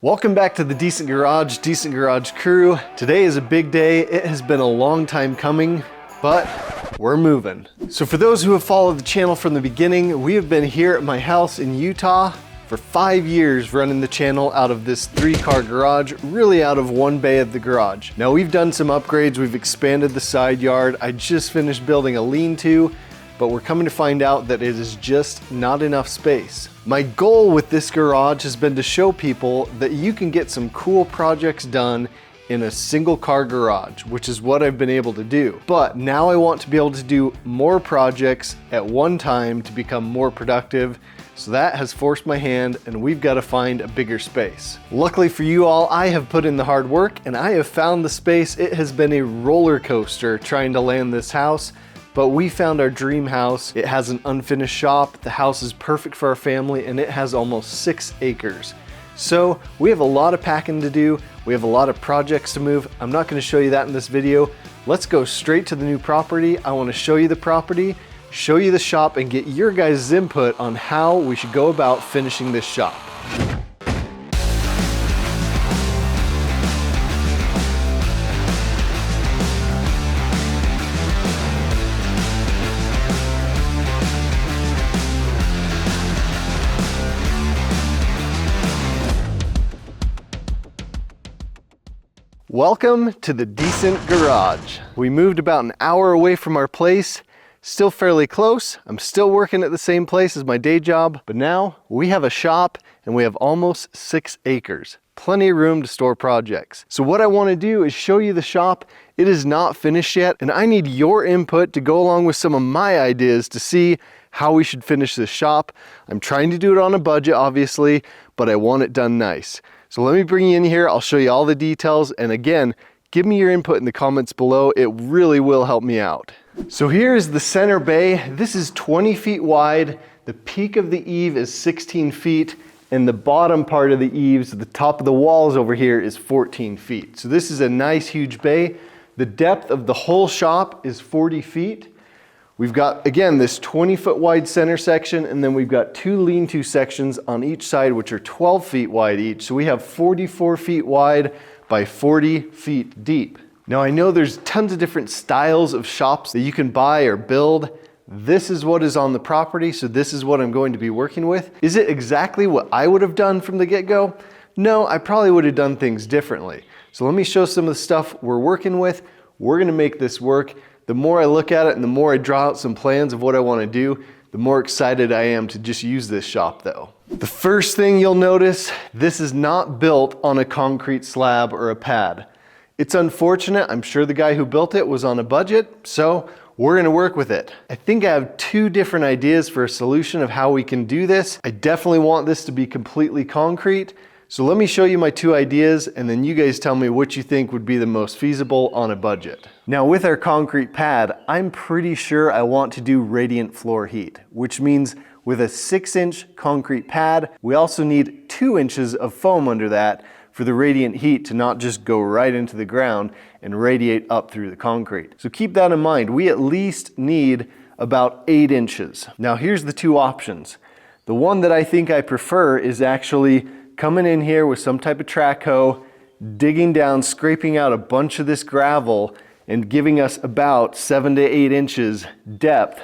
Welcome back to the Decent Garage crew. Today is a big day. It has been a long time coming, but we're moving. So for those who have followed the channel from the beginning, we have been here at my house in Utah for 5 years running the channel out of this 3-car garage, really out of one bay of the garage. Now we've done some upgrades, we've expanded the side yard. I just finished building a lean-to, but we're coming to find out that it is just not enough space. My goal with this garage has been to show people that you can get some cool projects done in a single car garage, which is what I've been able to do. But now I want to be able to do more projects at one time to become more productive. So that has forced my hand and we've got to find a bigger space. Luckily for you all, I have put in the hard work and I have found the space. It has been a roller coaster trying to land this house. But we found our dream house. It has an unfinished shop. The house is perfect for our family and it has almost 6 acres. So we have a lot of packing to do. We have a lot of projects to move. I'm not going to show you that in this video. Let's go straight to the new property. I want to show you the property, show you the shop, and get your guys' input on how we should go about finishing this shop. Welcome to the Decent Garage. We moved about an hour away from our place, still fairly close. I'm still working at the same place as my day job, but now we have a shop and we have almost 6 acres. Plenty of room to store projects. So what I want to do is show you the shop. It is not finished yet, and I need your input to go along with some of my ideas to see how we should finish this shop. I'm trying to do it on a budget, obviously, but I want it done nice. So let me bring you in here, I'll show you all the details, and again, give me your input in the comments below. It really will help me out. So here is the center bay. This is 20 feet wide. The peak of the eave is 16 feet, and the bottom part of the eaves, the top of the walls over here, is 14 feet. So this is a nice huge bay. The depth of the whole shop is 40 feet. We've got, again, this 20-foot wide center section, and then we've got 2 lean-to sections on each side, which are 12 feet wide each. So we have 44 feet wide by 40 feet deep. Now I know there's tons of different styles of shops that you can buy or build. This is what is on the property, so this is what I'm going to be working with. Is it exactly what I would have done from the get-go? No, I probably would have done things differently. So let me show some of the stuff we're working with. We're gonna make this work. The more I look at it and the more I draw out some plans of what I want to do, the more excited I am to just use this shop though. The first thing you'll notice, this is not built on a concrete slab or a pad. It's unfortunate. I'm sure the guy who built it was on a budget, so we're going to work with it. I think I have 2 different ideas for a solution of how we can do this. I definitely want this to be completely concrete. So let me show you my 2 ideas and then you guys tell me which you think would be the most feasible on a budget. Now with our concrete pad, I'm pretty sure I want to do radiant floor heat, which means with a 6-inch concrete pad, we also need 2 inches of foam under that for the radiant heat to not just go right into the ground and radiate up through the concrete. So keep that in mind. We at least need about 8 inches. Now here's the 2 options. The one that I think I prefer is actually coming in here with some type of track hoe, digging down, scraping out a bunch of this gravel and giving us about 7 to 8 inches depth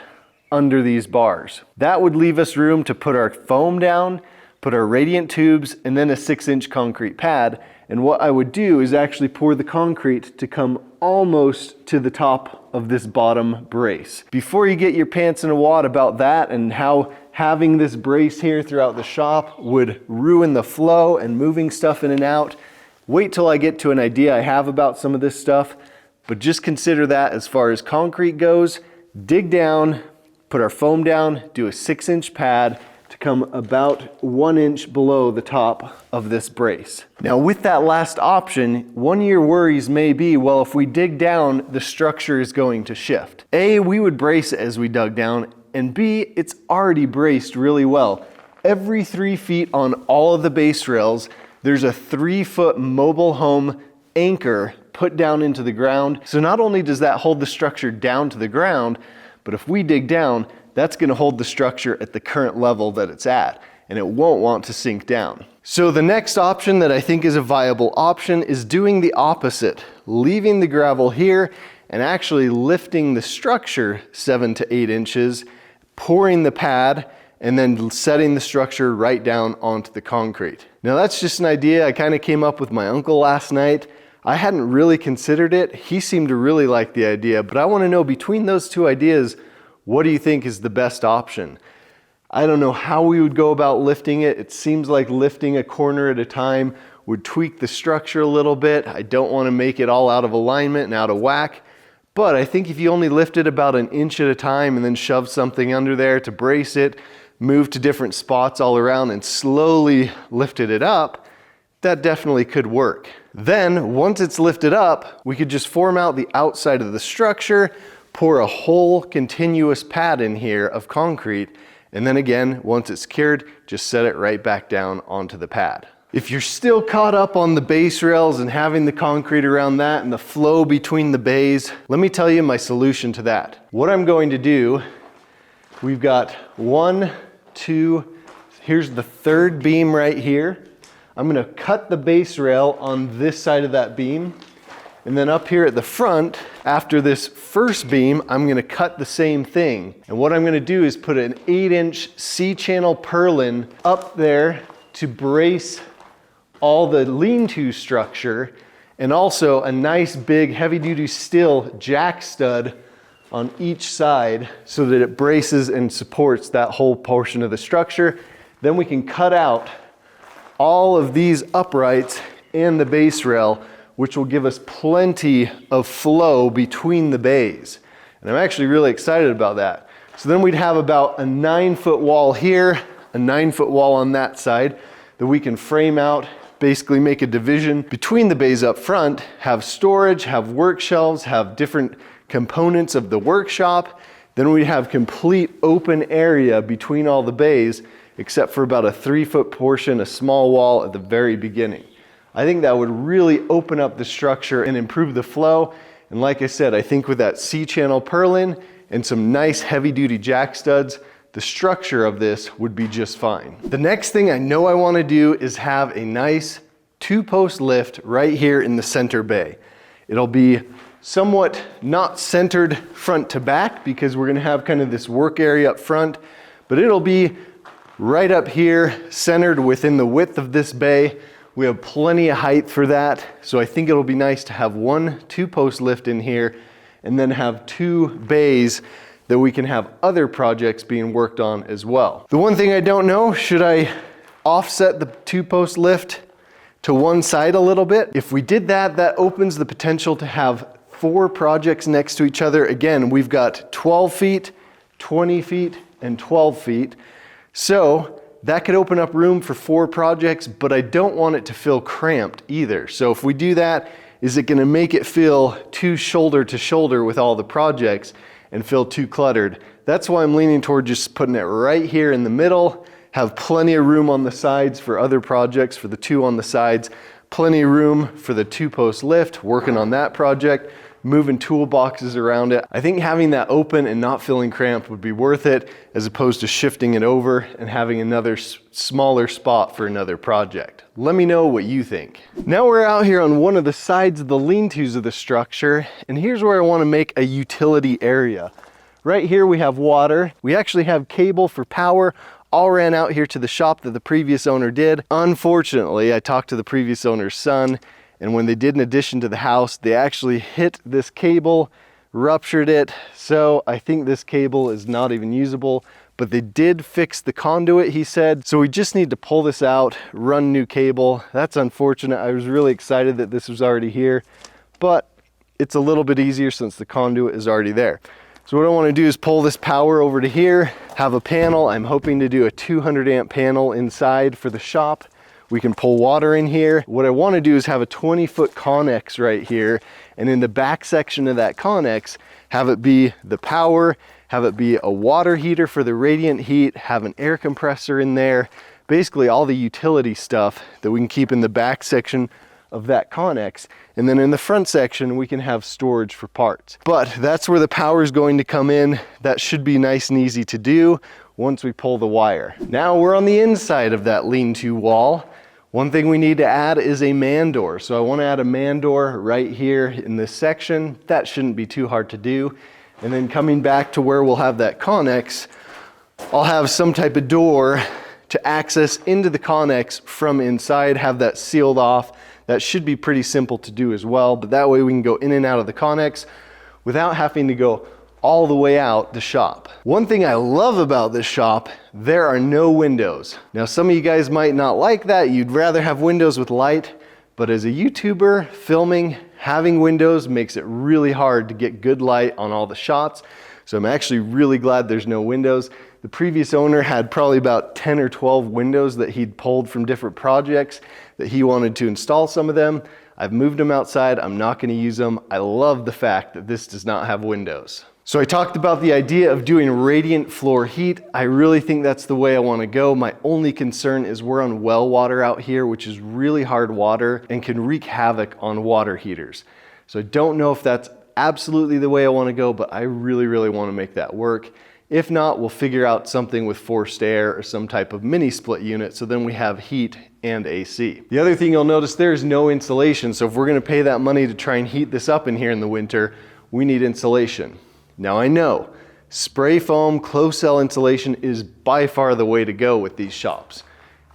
under these bars. That would leave us room to put our foam down, put our radiant tubes, and then a 6-inch concrete pad. And what I would do is actually pour the concrete to come almost to the top of this bottom brace. Before you get your pants in a wad about that and how having this brace here throughout the shop would ruin the flow and moving stuff in and out, wait till I get to an idea I have about some of this stuff. But just consider that as far as concrete goes, dig down, put our foam down, do a 6-inch pad to come about 1 inch below the top of this brace. Now with that last option, one of your worries may be, well, if we dig down, the structure is going to shift. A, we would brace it as we dug down, and B, it's already braced really well. Every 3 feet on all of the base rails, there's a 3-foot mobile home anchor put down into the ground. So not only does that hold the structure down to the ground, but if we dig down, that's going to hold the structure at the current level that it's at, and it won't want to sink down. So the next option that I think is a viable option is doing the opposite, leaving the gravel here and actually lifting the structure 7 to 8 inches, pouring the pad, and then setting the structure right down onto the concrete. Now that's just an idea I kind of came up with my uncle last night. I hadn't really considered it. He seemed to really like the idea, but I want to know, between those two ideas, what do you think is the best option? I don't know how we would go about lifting it. It seems like lifting a corner at a time would tweak the structure a little bit. I don't want to make it all out of alignment and out of whack. But I think if you only lift it about an inch at a time and then shove something under there to brace it, move to different spots all around and slowly lifted it up, that definitely could work. Then once it's lifted up, we could just form out the outside of the structure, pour a whole continuous pad in here of concrete, and then again, once it's cured, just set it right back down onto the pad. If you're still caught up on the base rails and having the concrete around that and the flow between the bays, let me tell you my solution to that. What I'm going to do, we've got 1, 2, here's the third beam right here. I'm gonna cut the base rail on this side of that beam. And then up here at the front, after this first beam, I'm gonna cut the same thing. And what I'm gonna do is put an 8-inch C-channel purlin up there to brace all the lean-to structure, and also a nice big heavy-duty steel jack stud on each side so that it braces and supports that whole portion of the structure. Then we can cut out all of these uprights and the base rail, which will give us plenty of flow between the bays. And I'm actually really excited about that. So then we'd have about a 9-foot wall here, a 9-foot wall on that side that we can frame out, basically make a division between the bays up front, have storage, have work shelves, have different components of the workshop. Then we have complete open area between all the bays, except for about a 3-foot portion, a small wall at the very beginning. I think that would really open up the structure and improve the flow. And like I said, I think with that C-channel purlin and some nice heavy-duty jack studs, the structure of this would be just fine. The next thing I know I want to do is have a nice 2-post lift right here in the center bay. It'll be somewhat not centered front to back because we're going to have kind of this work area up front, but it'll be right up here, centered within the width of this bay. We have plenty of height for that, so I think it'll be nice to have 1 2-post lift in here and then have 2 bays that we can have other projects being worked on as well. The one thing I don't know, should I offset the 2-post lift to one side a little bit? If we did that, that opens the potential to have 4 projects next to each other. Again, we've got 12 feet, 20 feet, and 12 feet. So that could open up room for 4 projects, but I don't want it to feel cramped either. So if we do that, is it gonna make it feel too shoulder to shoulder with all the projects and feel too cluttered? That's why I'm leaning toward just putting it right here in the middle, have plenty of room on the sides for other projects, for the 2 on the sides, plenty of room for the 2-post lift, working on that project, moving toolboxes around it. I think having that open and not feeling cramped would be worth it, as opposed to shifting it over and having another smaller spot for another project. Let me know what you think. Now we're out here on one of the sides of the lean-tos of the structure, and here's where I want to make a utility area. Right here we have water. We actually have cable for power. All ran out here to the shop that the previous owner did. Unfortunately, I talked to the previous owner's son, and when they did an addition to the house, they actually hit this cable, ruptured it. So I think this cable is not even usable, but they did fix the conduit, he said. So we just need to pull this out, run new cable. That's unfortunate. I was really excited that this was already here, but it's a little bit easier since the conduit is already there. So what I want to do is pull this power over to here, have a panel. I'm hoping to do a 200 amp panel inside for the shop. We can pull water in here. What I want to do is have a 20-foot connex right here, and in the back section of that connex, have it be the power, have it be a water heater for the radiant heat, have an air compressor in there, basically all the utility stuff that we can keep in the back section of that connex. And then in the front section, we can have storage for parts. But that's where the power is going to come in. That should be nice and easy to do once we pull the wire. Now we're on the inside of that lean-to wall. One thing we need to add is a man door. So I want to add a man door right here in this section. That shouldn't be too hard to do. And then coming back to where we'll have that connex, I'll have some type of door to access into the connex from inside, have that sealed off. That should be pretty simple to do as well, but that way we can go in and out of the connex without having to go all the way out the shop. One thing I love about this shop, there are no windows. Now some of you guys might not like that, you'd rather have windows with light, but as a YouTuber filming, having windows makes it really hard to get good light on all the shots. So I'm actually really glad there's no windows. The previous owner had probably about 10 or 12 windows that he'd pulled from different projects that he wanted to install some of them. I've moved them outside, I'm not gonna use them. I love the fact that this does not have windows. So I talked about the idea of doing radiant floor heat. I really think that's the way I want to go. My only concern is we're on well water out here, which is really hard water and can wreak havoc on water heaters. So I don't know if that's absolutely the way I want to go, but I really, really want to make that work. If not, we'll figure out something with forced air or some type of mini split unit, so then we have heat and AC. The other thing you'll notice, there's no insulation. So if we're going to pay that money to try and heat this up in here in the winter, we need insulation. Now I know spray foam closed cell insulation is by far the way to go with these shops.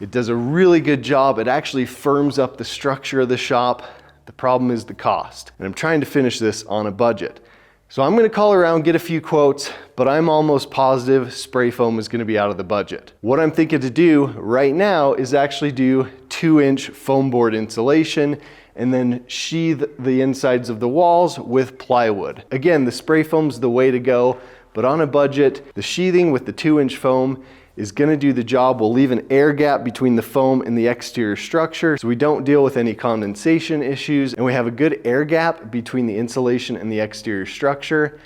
It does a really good job. It actually firms up the structure of the shop. The problem is the cost. And I'm trying to finish this on a budget. So I'm gonna call around, get a few quotes, but I'm almost positive spray foam is gonna be out of the budget. What I'm thinking to do right now is actually do 2-inch foam board insulation and then sheathe the insides of the walls with plywood. Again, the spray foam's the way to go, but on a budget, the sheathing with the 2-inch foam is gonna do the job. We'll leave an air gap between the foam and the exterior structure so we don't deal with any condensation issues, and we have a good air gap between the insulation and the exterior structure.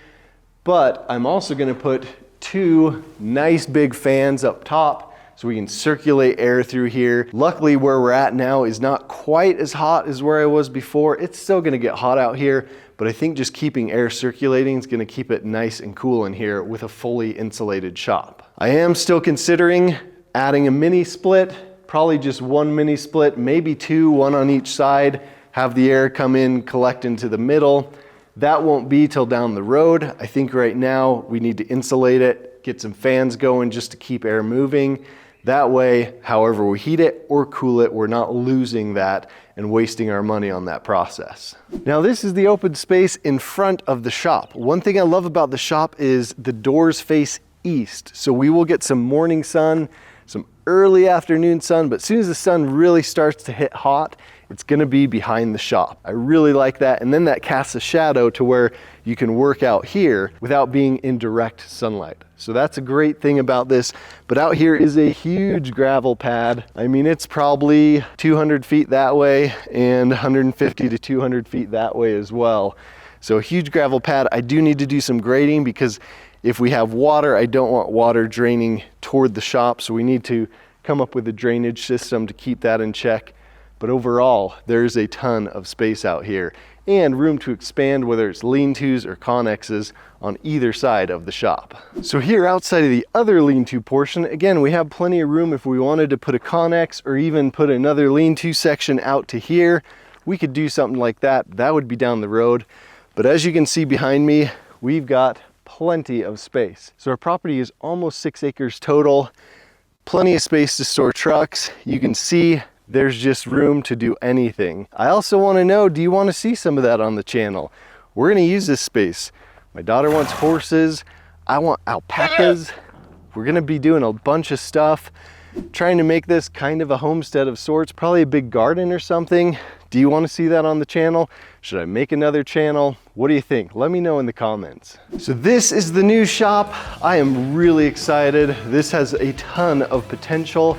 But I'm also gonna put 2 nice big fans up top so we can circulate air through here. Luckily, where we're at now is not quite as hot as where I was before. It's still gonna get hot out here, but I think just keeping air circulating is gonna keep it nice and cool in here with a fully insulated shop. I am still considering adding a mini split, probably just 1 mini split, maybe 2, 1 on each side, have the air come in, collect into the middle. That won't be till down the road. I think right now we need to insulate it, get some fans going just to keep air moving. That way, however we heat it or cool it, we're not losing that and wasting our money on that process. Now this is the open space in front of the shop. One thing I love about the shop is the doors face east. So we will get some morning sun, some early afternoon sun, but as soon as the sun really starts to hit hot, it's gonna be behind the shop. I really like that. And then that casts a shadow to where you can work out here without being in direct sunlight. So that's a great thing about this. But out here is a huge gravel pad. I mean, it's probably 200 feet that way and 150 to 200 feet that way as well. So a huge gravel pad. I do need to do some grading because if we have water, I don't want water draining toward the shop. So we need to come up with a drainage system to keep that in check. But overall, there's a ton of space out here and room to expand, whether it's lean-tos or connexes on either side of the shop. So here outside of the other lean-to portion, again, we have plenty of room if we wanted to put a connex or even put another lean-to section out to here. We could do something like that. That would be down the road. But as you can see behind me, we've got plenty of space. So our property is almost 6 acres total. Plenty of space to store trucks. You can see there's just room to do anything. I also want to know, do you want to see some of that on the channel? We're going to use this space. My daughter wants horses. I want alpacas. We're going to be doing a bunch of stuff, trying to make this kind of a homestead of sorts, probably a big garden or something. Do you want to see that on the channel? Should I make another channel? What do you think? Let me know in the comments. So this is the new shop. I am really excited. This has a ton of potential.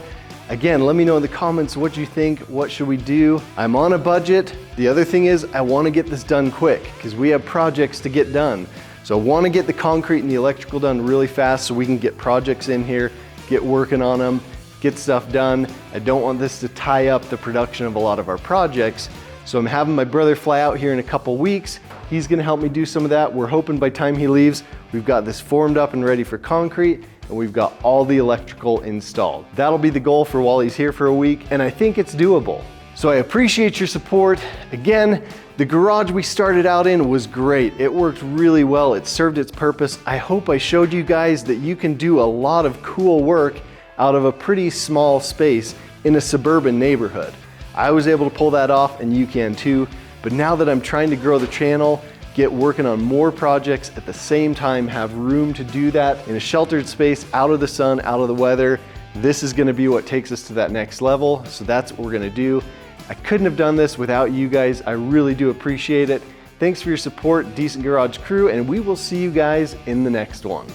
Again, let me know in the comments what you think, what should we do? I'm on a budget. The other thing is I want to get this done quick because we have projects to get done. So I want to get the concrete and the electrical done really fast so we can get projects in here, get working on them, get stuff done. I don't want this to tie up the production of a lot of our projects. So I'm having my brother fly out here in a couple weeks. He's gonna help me do some of that. We're hoping by the time he leaves, we've got this formed up and ready for concrete. and we've got all the electrical installed. That'll be the goal for while he's here for a week, and I think it's doable. So I appreciate your support. Again, the garage we started out in was great. It worked really well. It served its purpose. I hope I showed you guys that you can do a lot of cool work out of a pretty small space in a suburban neighborhood. I was able to pull that off, and you can too. But now that I'm trying to grow the channel, get working on more projects at the same time, have room to do that in a sheltered space, out of the sun, out of the weather, this is gonna be what takes us to that next level. So that's what we're gonna do. I couldn't have done this without you guys. I really do appreciate it. Thanks for your support, Decent Garage crew, and we will see you guys in the next one.